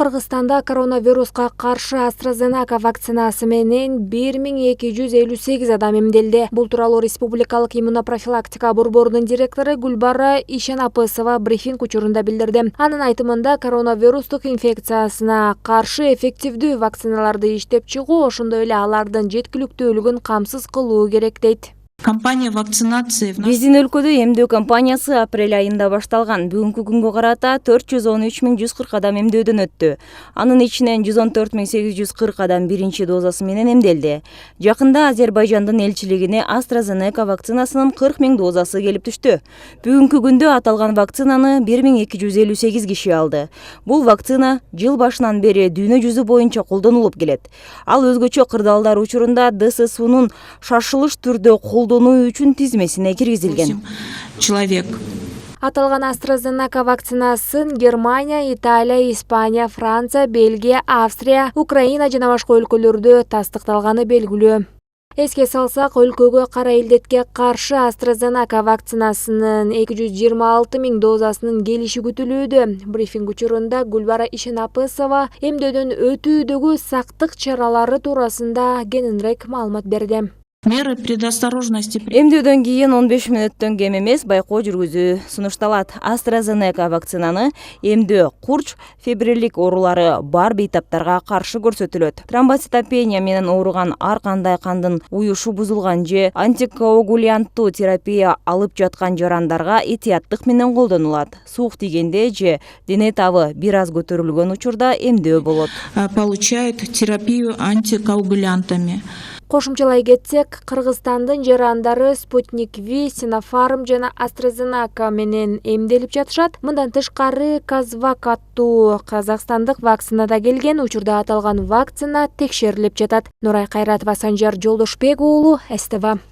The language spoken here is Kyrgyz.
Кыргызстанда коронавируска каршы AstraZeneca вакцинасы менен 1258 адам эмделди. Бул тууралуу Республикалык иммунопрофилактика борборунун директору Гүлбара Ишенапысова брифинг учурунда билдирди. Анын айтымында коронавирустук инфекциясына каршы эффективдүү вакциналарды иштеп чыгуу, ошондой эле алардын жеткиликтүүлүгүн камсыз кылуу керек дейт. Компания вакцинации Биздин өлкөдө эмдөө кампаниясы апрель айында башталган. Бүгүнкү күнгө карата 413.140 адам эмдөөдөн өттү. Анын ичинен 114.840 адам биринчи дозасы менен эмделди. Жакында Азербайжандын элчилигине AstraZeneca вакцинасынын 40.000 дозасы келип түштү. Бүгүнкү күндө аталган вакцинаны 1258 киши алды. Бул вакцина жыл башынан бери дүйнө жүзү боюнча колдонулуп келет. Ал өзгөчө кырдаалдар учурунда ДССУнун шашылыш түрдө колдонуу үчүн тизмесине киргизилген. человек. Аталган AstraZeneca вакцинасын Германия, Италия, Испания, Франция, Бельгия, Австрия, Украина жана башка өлкөлөрдө тастыкталганы белгилүү. Эске салсак, өлкөгө кара илдетке каршы AstraZeneca вакцинасынын 226.000 дозасынын келиши күтүлүүдө. Брифинг учурунда Гүлбара Ишенапысова эмдөөдөн өтүүдөгү сактык чаралары туурасында кененирээк маалымат берди. Меры предосторожности. Эмдөөдөн кийин 15 мүнөттөн кем эмес байкоо жүргүзүү сунушталат. AstraZeneca вакцинаны эмдөө курч, фибрилик оорулары бар бейтаптарга каршы көрсөтүлөт. Тромбоцитопения менен ооруган ар кандай кандын уюшу бузулган же антикоагулянттуу терапия алып жаткан жарандарга этияттык менен колдонулат. Суук тийгенде же дене табы бир аз көтөрүлгөн учурда эмдөө болот. Получают терапию антикоагулянтами. Кошумчалай кетсек, Кыргызстандын жарандары Спутник V, Sinopharm жана AstraZeneca менен эмделип жатышат. Мындан тышкары Казвак аттуу казакстандык вакцина да келген. Учурда аталган вакцина текшерилип жатат. Нурай Кайратова, Санжар Жолдошбек уулу, СТВ.